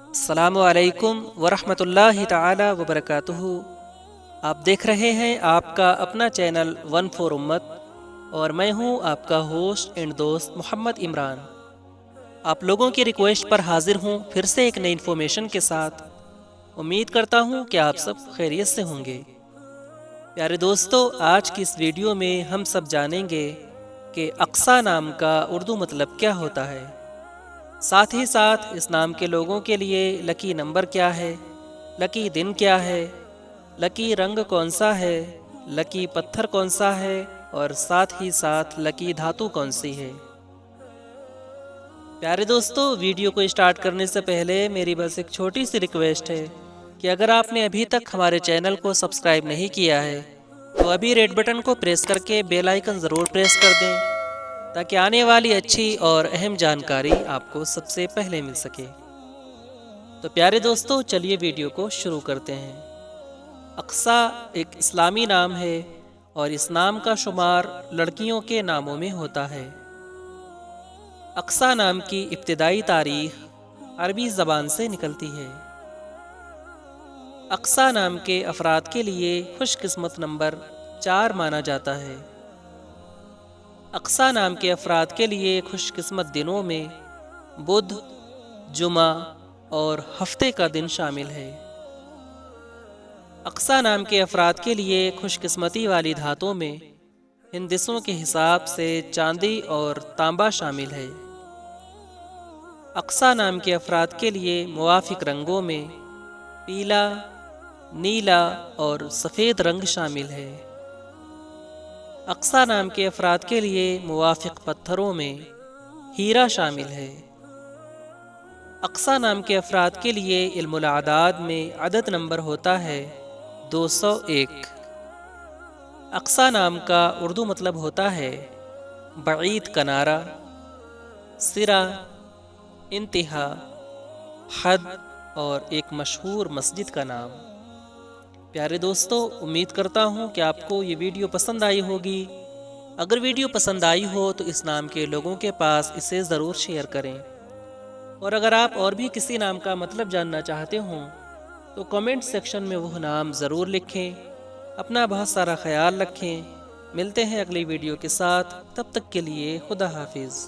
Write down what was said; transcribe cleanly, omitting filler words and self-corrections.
السلام علیکم ورحمۃ اللہ تعالی وبرکاتہ۔ آپ دیکھ رہے ہیں آپ کا اپنا چینل ون فور امت، اور میں ہوں آپ کا ہوسٹ اینڈ دوست محمد عمران۔ آپ لوگوں کی ریکویسٹ پر حاضر ہوں پھر سے ایک نئی انفارمیشن کے ساتھ۔ امید کرتا ہوں کہ آپ سب خیریت سے ہوں گے۔ پیارے دوستو، آج کی اس ویڈیو میں ہم سب جانیں گے کہ اقصیٰ نام کا اردو مطلب کیا ہوتا ہے، ساتھ ہی ساتھ اس نام کے لوگوں کے لیے لکی نمبر کیا ہے، لکی دن کیا ہے، لکی رنگ کون سا ہے، لکی پتھر کون سا ہے، اور ساتھ ہی ساتھ لکی دھاتو کون سی ہے۔ پیارے دوستو، ویڈیو کو اسٹارٹ کرنے سے پہلے میری بس ایک چھوٹی سی ریکویسٹ ہے کہ اگر آپ نے ابھی تک ہمارے چینل کو سبسکرائب نہیں کیا ہے تو ابھی ریڈ بٹن کو پریس کر کے بیل آئیکن ضرور پریس کر دیں تاکہ آنے والی اچھی اور اہم جانکاری آپ کو سب سے پہلے مل سکے۔ تو پیارے دوستو، چلیے ویڈیو کو شروع کرتے ہیں۔ اقصیٰ ایک اسلامی نام ہے اور اس نام کا شمار لڑکیوں کے ناموں میں ہوتا ہے۔ اقصیٰ نام کی ابتدائی تاریخ عربی زبان سے نکلتی ہے۔ اقصیٰ نام کے افراد کے لیے خوش قسمت نمبر 4 مانا جاتا ہے۔ اقصیٰ نام کے افراد کے لیے خوش قسمت دنوں میں بدھ، جمعہ اور ہفتے کا دن شامل ہے۔ اقصیٰ نام کے افراد کے لیے خوش قسمتی والی دھاتوں میں ہندسوں کے حساب سے چاندی اور تانبا شامل ہے۔ اقصیٰ نام کے افراد کے لیے موافق رنگوں میں پیلا، نیلا اور سفید رنگ شامل ہے۔ اقصیٰ نام کے افراد کے لیے موافق پتھروں میں ہیرا شامل ہے۔ اقصیٰ نام کے افراد کے لیے علم الاعداد میں عدد نمبر ہوتا ہے 201۔ اقصیٰ نام کا اردو مطلب ہوتا ہے بعید کنارہ، سرا، انتہا، حد اور ایک مشہور مسجد کا نام۔ پیارے دوستو، امید کرتا ہوں کہ آپ کو یہ ویڈیو پسند آئی ہوگی۔ اگر ویڈیو پسند آئی ہو تو اس نام کے لوگوں کے پاس اسے ضرور شیئر کریں، اور اگر آپ اور بھی کسی نام کا مطلب جاننا چاہتے ہوں تو کمنٹ سیکشن میں وہ نام ضرور لکھیں۔ اپنا بہت سارا خیال رکھیں۔ ملتے ہیں اگلی ویڈیو کے ساتھ، تب تک کے لیے خدا حافظ۔